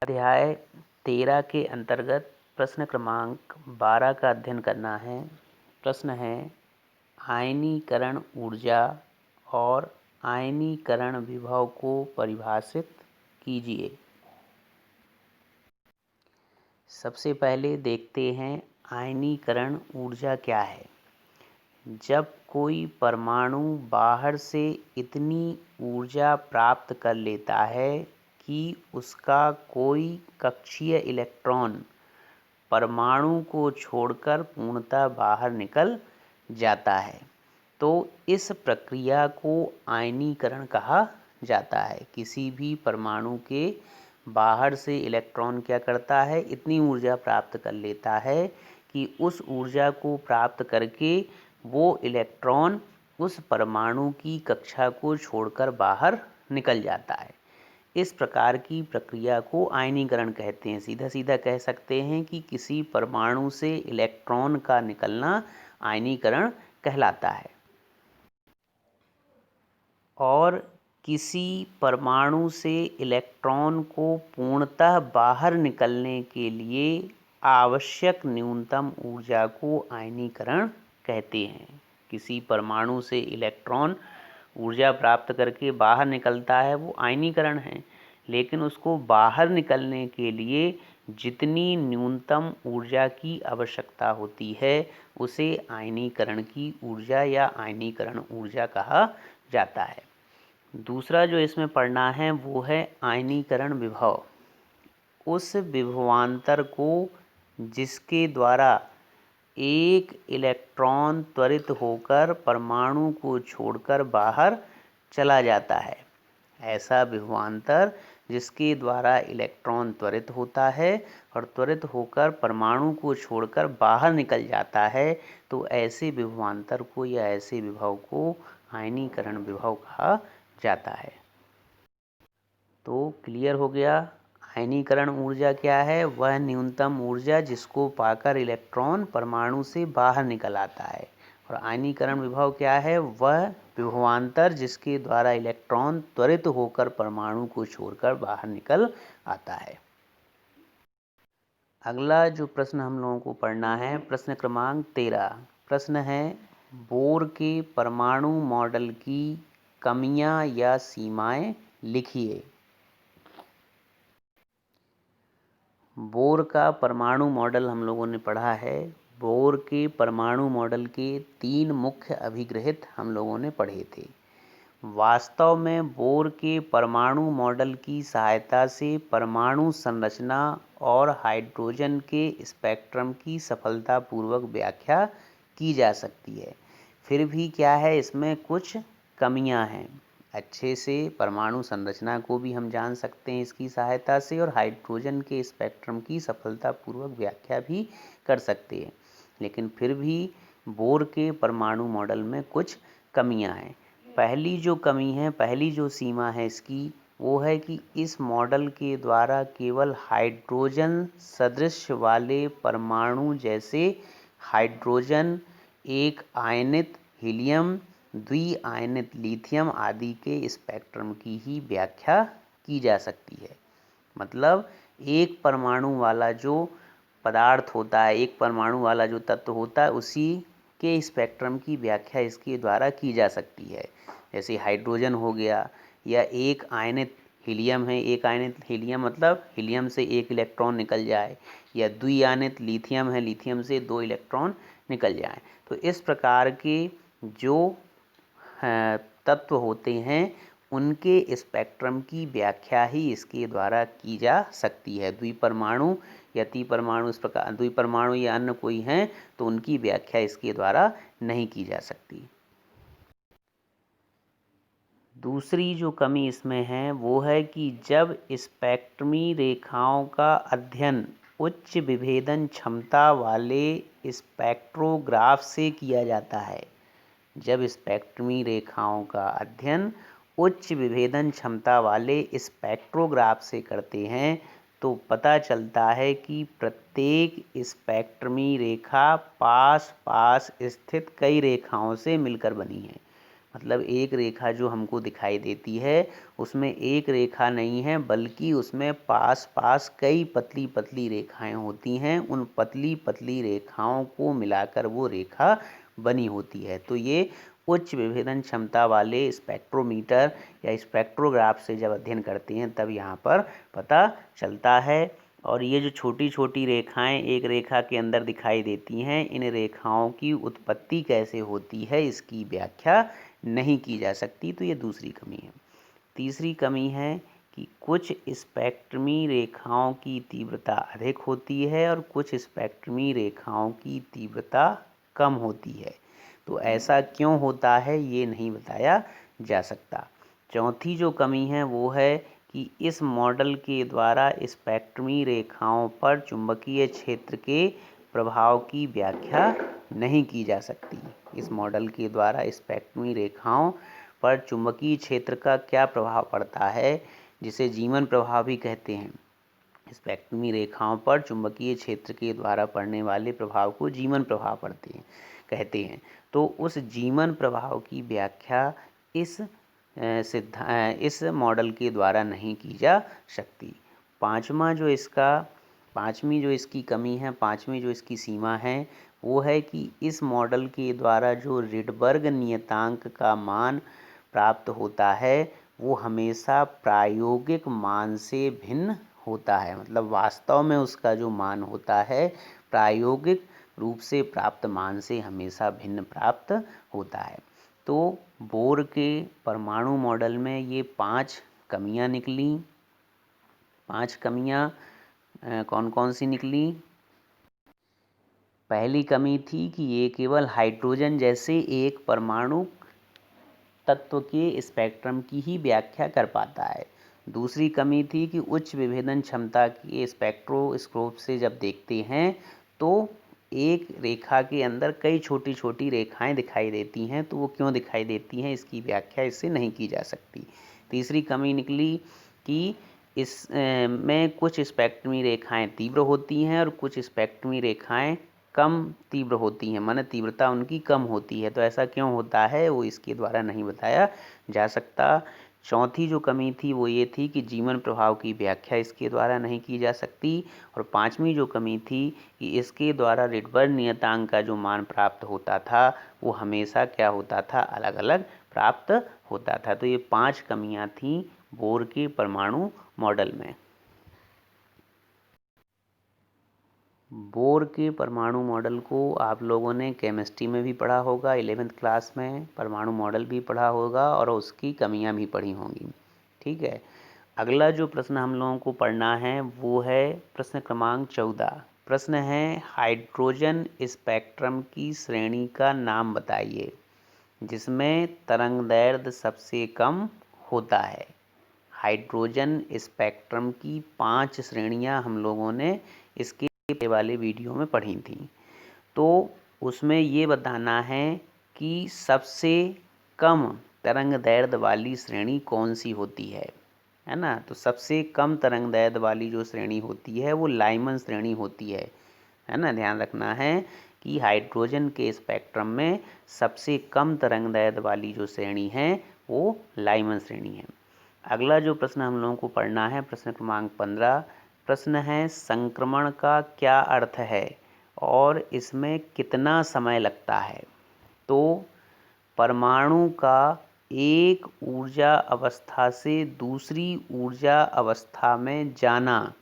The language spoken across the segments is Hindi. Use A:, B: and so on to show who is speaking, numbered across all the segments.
A: अध्याय 13 के अंतर्गत प्रश्न क्रमांक 12 का अध्ययन करना है। प्रश्न है आयनीकरण ऊर्जा और आयनीकरण विभव को परिभाषित कीजिए। सबसे पहले देखते हैं आयनीकरण ऊर्जा क्या है। जब कोई परमाणु बाहर से इतनी ऊर्जा प्राप्त कर लेता है कि उसका कोई कक्षीय इलेक्ट्रॉन परमाणु को छोड़कर पूर्णतः बाहर निकल जाता है, तो इस प्रक्रिया को आयनीकरण कहा जाता है। किसी भी परमाणु के बाहर से इलेक्ट्रॉन क्या करता है, इतनी ऊर्जा प्राप्त कर लेता है कि उस ऊर्जा को प्राप्त करके वो इलेक्ट्रॉन उस परमाणु की कक्षा को छोड़कर बाहर निकल जाता है। इस प्रकार की प्रक्रिया को आयनीकरण कहते हैं। सीधा सीधा कह सकते हैं कि किसी परमाणु से इलेक्ट्रॉन का निकलना आयनीकरण कहलाता है। और किसी परमाणु से इलेक्ट्रॉन को पूर्णतः बाहर निकलने के लिए आवश्यक न्यूनतम ऊर्जा को आयनीकरण कहते हैं। किसी परमाणु से इलेक्ट्रॉन ऊर्जा प्राप्त करके बाहर निकलता है, वो आयनीकरण है। लेकिन उसको बाहर निकलने के लिए जितनी न्यूनतम ऊर्जा की आवश्यकता होती है उसे आयनीकरण की ऊर्जा या आयनीकरण ऊर्जा कहा जाता है। दूसरा जो इसमें पढ़ना है वो है आयनीकरण विभव। उस विभवांतर को जिसके द्वारा एक इलेक्ट्रॉन त्वरित होकर परमाणु को छोड़कर बाहर चला जाता है। ऐसा विभवांतर जिसके द्वारा इलेक्ट्रॉन त्वरित होता है और त्वरित होकर परमाणु को छोड़कर बाहर निकल जाता है, तो ऐसे विभवांतर को या ऐसे विभव को आयनीकरण विभव कहा जाता है। तो क्लियर हो गया। आयनीकरण ऊर्जा क्या है? वह न्यूनतम ऊर्जा जिसको पाकर इलेक्ट्रॉन परमाणु से बाहर निकल आता है। और आयनीकरण विभव क्या है? वह विभवांतर जिसके द्वारा इलेक्ट्रॉन त्वरित होकर परमाणु को छोड़कर बाहर निकल आता है। अगला जो प्रश्न हम लोगों को पढ़ना है, प्रश्न क्रमांक 13। प्रश्न है बोर के परमाणु मॉडल की कमियां या सीमाएं लिखिए। बोर का परमाणु मॉडल हम लोगों ने पढ़ा है। बोर के परमाणु मॉडल के 3 मुख्य अभिग्रहित हम लोगों ने पढ़े थे। वास्तव में बोर के परमाणु मॉडल की सहायता से परमाणु संरचना और हाइड्रोजन के स्पेक्ट्रम की सफलतापूर्वक व्याख्या की जा सकती है। फिर भी क्या है, इसमें कुछ कमियां हैं। अच्छे से परमाणु संरचना को भी हम जान सकते हैं इसकी सहायता से, और हाइड्रोजन के स्पेक्ट्रम की सफलतापूर्वक व्याख्या भी कर सकते हैं। लेकिन फिर भी बोर के परमाणु मॉडल में कुछ कमियां हैं। पहली जो कमी है, पहली जो सीमा है इसकी, वो है कि इस मॉडल के द्वारा केवल हाइड्रोजन सदृश वाले परमाणु जैसे हाइड्रोजन, एक आयनित हीलियम, द्विआयनित लिथियम आदि के स्पेक्ट्रम की ही व्याख्या की जा सकती है। मतलब एक परमाणु वाला जो पदार्थ होता है, एक परमाणु वाला जो तत्व होता है, उसी के स्पेक्ट्रम की व्याख्या इसके द्वारा की जा सकती है। जैसे हाइड्रोजन हो गया, या एक आयनित हीलियम है। एक आयनित हीलियम मतलब हीलियम से एक इलेक्ट्रॉन निकल जाए, या द्विआयनित लिथियम है, लिथियम से 2 इलेक्ट्रॉन निकल जाए। तो इस प्रकार के जो तत्व होते हैं उनके स्पेक्ट्रम की व्याख्या ही इसके द्वारा की जा सकती है। द्विपरमाणु या त्रिपरमाणु, इस प्रकार द्विपरमाणु या अन्य कोई हैं तो उनकी व्याख्या इसके द्वारा नहीं की जा सकती। दूसरी जो कमी इसमें है वो है कि जब स्पेक्ट्रमी रेखाओं का अध्ययन उच्च विभेदन क्षमता वाले स्पेक्ट्रोग्राफ से किया जाता है, जब स्पेक्ट्रमी रेखाओं का अध्ययन उच्च विभेदन क्षमता वाले स्पेक्ट्रोग्राफ से करते हैं, तो पता चलता है कि प्रत्येक स्पेक्ट्रमी रेखा पास पास स्थित कई रेखाओं से मिलकर बनी है। मतलब एक रेखा जो हमको दिखाई देती है उसमें एक रेखा नहीं है, बल्कि उसमें पास पास कई पतली पतली रेखाएं होती हैं। उन पतली पतली रेखाओं को मिलाकर वो रेखा बनी होती है। तो ये उच्च विभेदन क्षमता वाले स्पेक्ट्रोमीटर या स्पेक्ट्रोग्राफ से जब अध्ययन करते हैं तब यहाँ पर पता चलता है। और ये जो छोटी छोटी रेखाएं एक रेखा के अंदर दिखाई देती हैं, इन रेखाओं की उत्पत्ति कैसे होती है इसकी व्याख्या नहीं की जा सकती। तो ये दूसरी कमी है। तीसरी कमी है कि कुछ स्पेक्ट्रमी रेखाओं की तीव्रता अधिक होती है और कुछ स्पेक्ट्रमी रेखाओं की तीव्रता कम होती है। तो ऐसा क्यों होता है ये नहीं बताया जा सकता। चौथी जो कमी है वो है कि इस मॉडल के द्वारा स्पेक्ट्रमी रेखाओं पर चुंबकीय क्षेत्र के प्रभाव की व्याख्या नहीं की जा सकती। इस मॉडल के द्वारा स्पेक्ट्रमी रेखाओं पर चुंबकीय क्षेत्र का क्या प्रभाव पड़ता है, जिसे जीवन प्रभाव भी कहते हैं। स्पेक्ट्रमी रेखाओं पर चुंबकीय क्षेत्र के द्वारा पड़ने वाले प्रभाव को जीवन प्रभाव कहते हैं। तो उस जीवन प्रभाव की व्याख्या इस मॉडल के द्वारा नहीं की जा सकती। पांचवी जो इसकी कमी है, पांचवी जो इसकी सीमा है वो है कि इस मॉडल के द्वारा जो रिडबर्ग नियतांक का मान प्राप्त होता है वो हमेशा प्रायोगिक मान से भिन्न होता है। मतलब वास्तव में उसका जो मान होता है प्रायोगिक रूप से प्राप्त मान से हमेशा भिन्न प्राप्त होता है। तो बोर के परमाणु मॉडल में ये 5 कमियां निकली। 5 कमियां कौन कौन सी निकली? पहली कमी थी कि ये केवल हाइड्रोजन जैसे एक परमाणु तत्व के स्पेक्ट्रम की ही व्याख्या कर पाता है। दूसरी कमी थी कि उच्च विभेदन क्षमता के स्पेक्ट्रोस्कोप से जब देखते हैं तो एक रेखा के अंदर कई छोटी छोटी रेखाएं दिखाई देती हैं। तो वो क्यों दिखाई देती हैं इसकी व्याख्या इससे नहीं की जा सकती। तीसरी कमी निकली कि इस में कुछ स्पेक्ट्रमी रेखाएं तीव्र होती हैं और कुछ स्पेक्ट्रमी रेखाएं कम तीव्र होती हैं, माने तीव्रता उनकी कम होती है। तो ऐसा क्यों होता है वो इसके द्वारा नहीं बताया जा सकता। चौथी जो कमी थी वो ये थी कि जीवन प्रभाव की व्याख्या इसके द्वारा नहीं की जा सकती। और पांचवी जो कमी थी कि इसके द्वारा रिडबर्ग नियतांक का जो मान प्राप्त होता था वो हमेशा क्या होता था, अलग अलग प्राप्त होता था। तो ये 5 कमियां थीं बोर के परमाणु मॉडल में। बोर के परमाणु मॉडल को आप लोगों ने केमिस्ट्री में भी पढ़ा होगा, 11th क्लास में परमाणु मॉडल भी पढ़ा होगा और उसकी कमियां भी पढ़ी होंगी। ठीक है, अगला जो प्रश्न हम लोगों को पढ़ना है वो है प्रश्न क्रमांक 14। प्रश्न है हाइड्रोजन स्पेक्ट्रम की श्रेणी का नाम बताइए जिसमें तरंगदैर्ध्य सबसे कम होता है। हाइड्रोजन स्पेक्ट्रम की 5 श्रेणियां हम लोगों ने इसके वाले वीडियो में पढ़ी थी। तो उसमें ये बताना है कि सबसे कम तरंगदैर्ध्य वाली श्रेणी कौन सी होती है ना। तो सबसे कम तरंगदैर्ध्य वाली जो श्रेणी होती है वो लाइमन श्रेणी होती है ना। ध्यान रखना है कि हाइड्रोजन के स्पेक्ट्रम में सबसे कम तरंगदैर्ध्य वाली जो श्रेणी है वो लाइमन श्रेणी है। अगला जो प्रश्न हम लोगों को पढ़ना है प्रश्न क्रमांक 15। प्रश्न है संक्रमण का क्या अर्थ है और इसमें कितना समय लगता है। तो परमाणु का एक ऊर्जा अवस्था से दूसरी ऊर्जा अवस्था में जाना,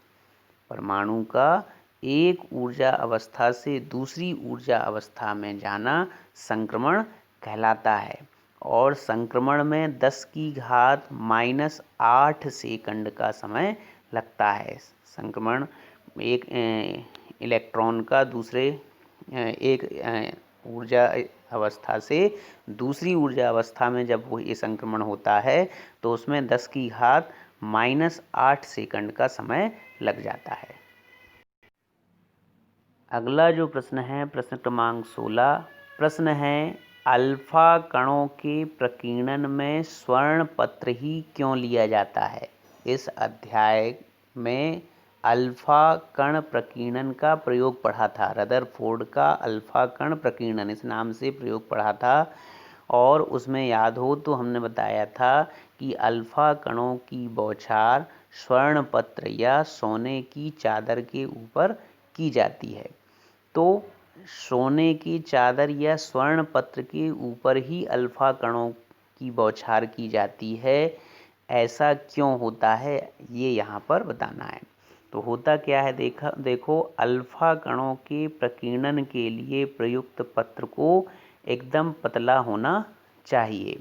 A: परमाणु का एक ऊर्जा अवस्था से दूसरी ऊर्जा अवस्था में जाना संक्रमण कहलाता है। और संक्रमण में 10 की घात -8 सेकंड का समय लगता है। संक्रमण एक इलेक्ट्रॉन का दूसरे एक ऊर्जा अवस्था से दूसरी ऊर्जा अवस्था में जब वो ये संक्रमण होता है तो उसमें 10 की घात -8 सेकंड का समय लग जाता है। अगला जो प्रश्न है प्रश्न क्रमांक 16। प्रश्न है अल्फा कणों के प्रकीर्णन में स्वर्ण पत्र ही क्यों लिया जाता है। इस अध्याय में अल्फा कण प्रकीर्णन का प्रयोग पढ़ा था। रदरफोर्ड का अल्फा कण प्रकीर्णन इस नाम से प्रयोग पढ़ा था। और उसमें याद हो तो हमने बताया था कि अल्फा कणों की बौछार स्वर्ण पत्र या सोने की चादर के ऊपर की जाती है। तो सोने की चादर या स्वर्ण पत्र के ऊपर ही अल्फा कणों की बौछार की जाती है। ऐसा क्यों होता है ये यहाँ पर बताना है। तो होता क्या है, देखो अल्फा कणों के प्रकीर्णन के लिए प्रयुक्त पत्र को एकदम पतला होना चाहिए।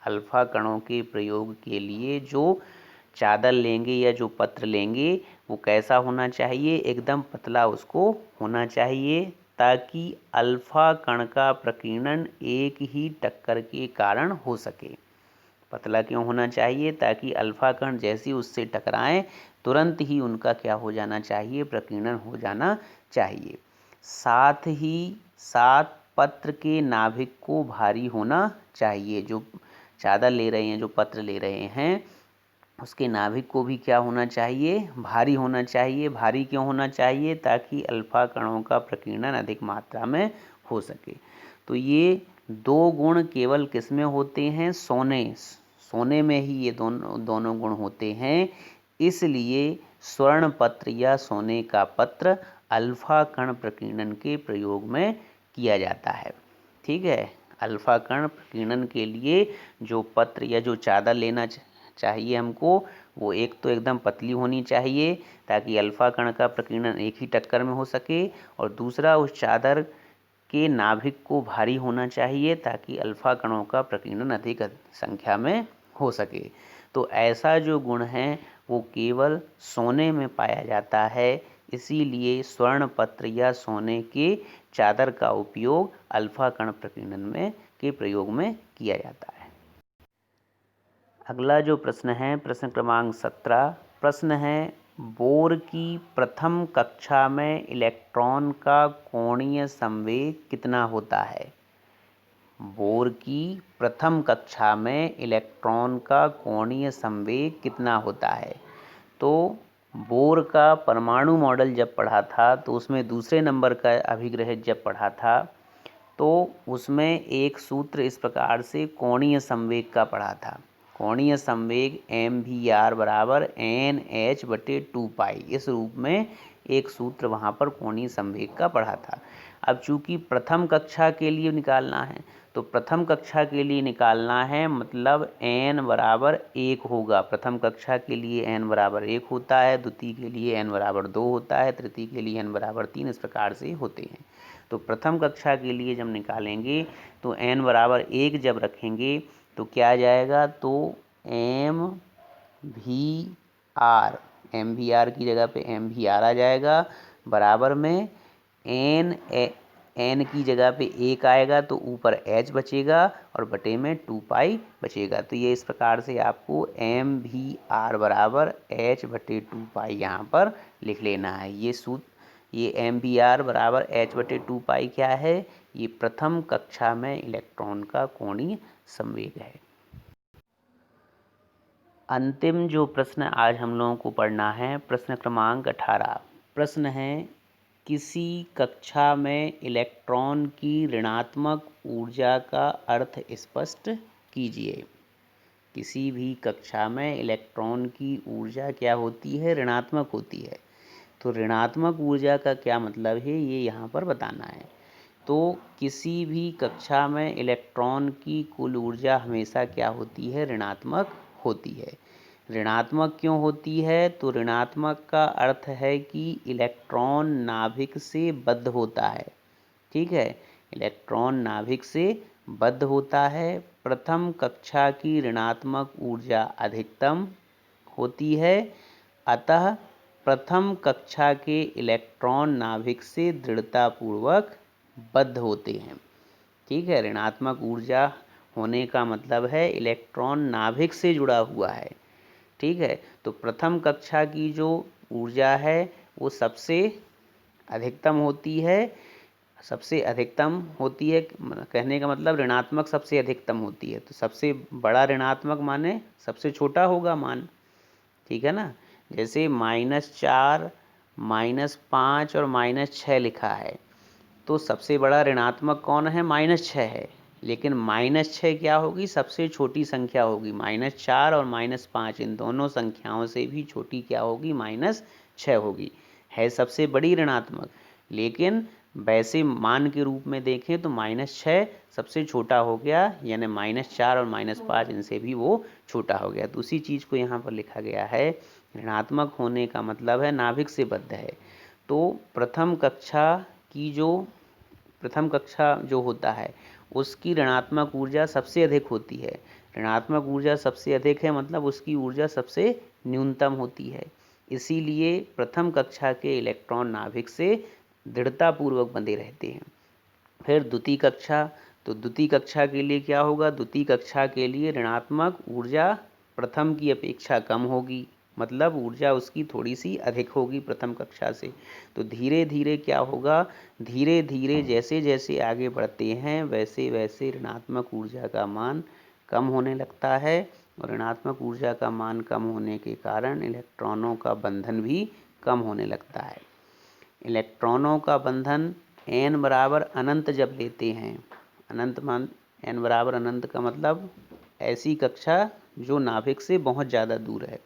A: अल्फा कणों के प्रयोग के लिए जो चादर लेंगे या जो पत्र लेंगे वो कैसा होना चाहिए, एकदम पतला उसको होना चाहिए, ताकि अल्फा कण का प्रकीर्णन एक ही टक्कर के कारण हो सके। पतला क्यों होना चाहिए, ताकि अल्फा कण जैसे उससे टकराएं तुरंत ही उनका क्या हो जाना चाहिए, प्रकीर्णन हो जाना चाहिए। साथ ही साथ पत्र के नाभिक को भारी होना चाहिए। जो चादर ले रहे हैं, जो पत्र ले रहे हैं, उसके नाभिक को भी क्या होना चाहिए, भारी होना चाहिए। भारी क्यों होना चाहिए, ताकि अल्फा कणों का प्रकीर्णन अधिक मात्रा में हो सके। तो ये दो गुण केवल किसमें होते हैं, सोने में ही ये दोनों गुण होते हैं। इसलिए स्वर्ण पत्र या सोने का पत्र अल्फा कण प्रकीर्णन के प्रयोग में किया जाता है। ठीक है, अल्फा कण प्रकीर्णन के लिए जो पत्र या जो चादर लेना चाहिए हमको, वो एक तो एकदम पतली होनी चाहिए ताकि अल्फा कण का प्रकीर्णन एक ही टक्कर में हो सके, और दूसरा उस चादर के नाभिक को भारी होना चाहिए ताकि अल्फा कणों का प्रकीर्णन अधिक संख्या में हो सके। तो ऐसा जो गुण है वो केवल सोने में पाया जाता है। इसीलिए स्वर्ण पत्र या सोने के चादर का उपयोग अल्फा कण प्रकीर्णन में के प्रयोग में किया जाता है। अगला जो प्रश्न है, प्रश्न क्रमांक 17। प्रश्न है, बोर की प्रथम कक्षा में इलेक्ट्रॉन का कोणीय संवेग कितना होता है। बोर की प्रथम कक्षा में इलेक्ट्रॉन का कोणीय संवेग कितना होता है। तो बोर का परमाणु मॉडल जब पढ़ा था तो उसमें दूसरे नंबर का अभिग्रहित जब पढ़ा था तो उसमें एक सूत्र इस प्रकार से कोणीय संवेग का पढ़ा था। कोणीय संवेग mvr बराबर NH/2π, इस रूप में एक सूत्र वहाँ पर कोणीय संवेग का पढ़ा था। अब चूंकि प्रथम कक्षा के लिए निकालना है, तो प्रथम कक्षा के लिए निकालना है मतलब n बराबर 1 होगा। प्रथम कक्षा के लिए n बराबर 1 होता है, द्वितीय के लिए n बराबर 2 होता है, तृतीय के लिए n बराबर 3, इस प्रकार से होते हैं। तो प्रथम कक्षा के लिए जब निकालेंगे तो n बराबर 1 जब रखेंगे तो क्या आ जाएगा, तो mvr की जगह पे mvr आ जाएगा, बराबर में n की जगह पे 1 आएगा तो ऊपर h बचेगा और बटे में 2π बचेगा। तो ये इस प्रकार से आपको mvr बराबर h/2π यहाँ पर लिख लेना है। ये सूत्र, ये mvr बराबर h/2π क्या है, ये प्रथम कक्षा में इलेक्ट्रॉन का कोणीय संवेग है। अंतिम जो प्रश्न आज हम लोगों को पढ़ना है, प्रश्न क्रमांक 18। प्रश्न है, किसी कक्षा में इलेक्ट्रॉन की ऋणात्मक ऊर्जा का अर्थ स्पष्ट कीजिए। किसी भी कक्षा में इलेक्ट्रॉन की ऊर्जा क्या होती है, ऋणात्मक होती है। तो ऋणात्मक ऊर्जा का क्या मतलब है ये यहाँ पर बताना है। तो किसी भी कक्षा में इलेक्ट्रॉन की कुल ऊर्जा हमेशा क्या होती है, ऋणात्मक होती है। ऋणात्मक क्यों होती है, तो ऋणात्मक का अर्थ है कि इलेक्ट्रॉन नाभिक से बद्ध होता है। ठीक है, इलेक्ट्रॉन नाभिक से बद्ध होता है। प्रथम कक्षा की ऋणात्मक ऊर्जा अधिकतम होती है, अतः प्रथम कक्षा के इलेक्ट्रॉन नाभिक से दृढ़तापूर्वक बद्ध होते हैं। ठीक है, ऋणात्मक ऊर्जा होने का मतलब है इलेक्ट्रॉन नाभिक से जुड़ा हुआ है। ठीक है, तो प्रथम कक्षा की जो ऊर्जा है वो सबसे अधिकतम होती है। सबसे अधिकतम होती है कहने का मतलब ऋणात्मक सबसे अधिकतम होती है। तो सबसे बड़ा ऋणात्मक माने सबसे छोटा होगा मान। ठीक है ना, जैसे -4, -5 और -6 लिखा है, तो सबसे बड़ा ऋणात्मक कौन है, -6 है। लेकिन -6 क्या होगी, सबसे छोटी संख्या होगी। -4 और -5 इन दोनों संख्याओं से भी छोटी क्या होगी, -6 होगी। है सबसे बड़ी ऋणात्मक, लेकिन वैसे मान के रूप में देखें तो -6 सबसे छोटा हो गया, यानी -4 और -5 इनसे भी वो छोटा हो गया। तो उसी चीज़ को यहाँ पर लिखा गया है। ऋणात्मक होने का मतलब है नाभिक से बद्ध है। तो प्रथम कक्षा जो होता है उसकी ऋणात्मक ऊर्जा सबसे अधिक होती है। ऋणात्मक ऊर्जा सबसे अधिक है मतलब उसकी ऊर्जा सबसे न्यूनतम होती है। इसीलिए प्रथम कक्षा के इलेक्ट्रॉन नाभिक से दृढ़तापूर्वक बंधे रहते हैं। फिर द्वितीय कक्षा, तो द्वितीय कक्षा के लिए क्या होगा, द्वितीय कक्षा के लिए ऋणात्मक ऊर्जा प्रथम की अपेक्षा कम होगी, मतलब ऊर्जा उसकी थोड़ी सी अधिक होगी प्रथम कक्षा से। तो धीरे धीरे क्या होगा, धीरे धीरे जैसे जैसे आगे बढ़ते हैं वैसे वैसे ऋणात्मक ऊर्जा का मान कम होने लगता है, और ऋणात्मक ऊर्जा का मान कम होने के कारण इलेक्ट्रॉनों का बंधन भी कम होने लगता है। इलेक्ट्रॉनों का बंधन n बराबर अनंत जब लेते हैं, अनंत मान n बराबर अनंत का मतलब ऐसी कक्षा जो नाभिक से बहुत ज़्यादा दूर है,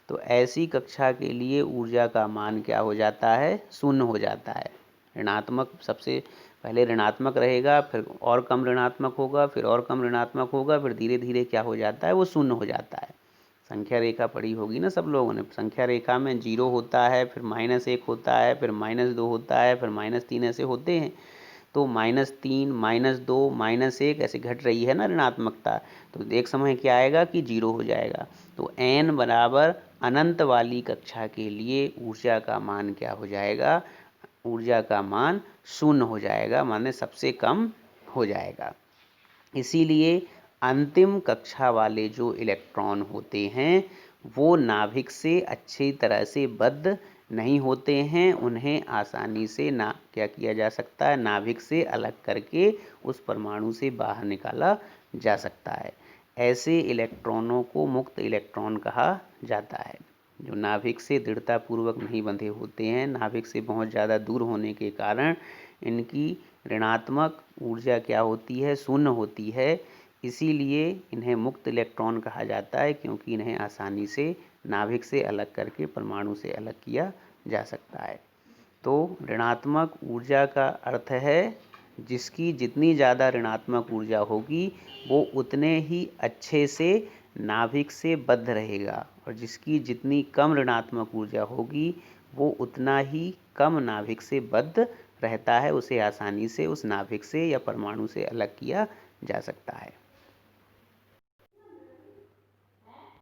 A: तो ऐसी कक्षा के लिए ऊर्जा का मान क्या हो जाता है, शून्य हो जाता है। ऋणात्मक सबसे पहले ऋणात्मक रहेगा, फिर और कम ऋणात्मक होगा, फिर और कम ऋणात्मक होगा, फिर धीरे धीरे क्या हो जाता है, वो शून्य हो जाता है। संख्या रेखा पढ़ी होगी ना सब लोगों ने। संख्या रेखा में 0 होता है, फिर -1 होता है, फिर -2 होता है, फिर -3 ऐसे होते हैं। तो -3, -2, -1 ऐसे घट रही है ना ऋणात्मकता, तो एक समय क्या आएगा कि 0 हो जाएगा। तो n बराबर अनंत वाली कक्षा के लिए ऊर्जा का मान क्या हो जाएगा, ऊर्जा का मान शून्य हो जाएगा, माने सबसे कम हो जाएगा। इसीलिए अंतिम कक्षा वाले जो इलेक्ट्रॉन होते हैं वो नाभिक से अच्छी तरह से बद्ध नहीं होते हैं, उन्हें आसानी से ना क्या किया जा सकता है, नाभिक से अलग करके उस परमाणु से बाहर निकाला जा सकता है। ऐसे इलेक्ट्रॉनों को मुक्त इलेक्ट्रॉन कहा जाता है। जो नाभिक से दृढ़तापूर्वक नहीं बंधे होते हैं, नाभिक से बहुत ज़्यादा दूर होने के कारण इनकी ऋणात्मक ऊर्जा क्या होती है, शून्य होती है। इसीलिए इन्हें मुक्त इलेक्ट्रॉन कहा जाता है, क्योंकि इन्हें आसानी से नाभिक से अलग करके परमाणु से अलग किया जा सकता है। तो ऋणात्मक ऊर्जा का अर्थ है जिसकी जितनी ज़्यादा ऋणात्मक ऊर्जा होगी वो उतने ही अच्छे से नाभिक से बद्ध रहेगा, और जिसकी जितनी कम ऋणात्मक ऊर्जा होगी वो उतना ही कम नाभिक से बद्ध रहता है, उसे आसानी से उस नाभिक से या परमाणु से अलग किया जा सकता है।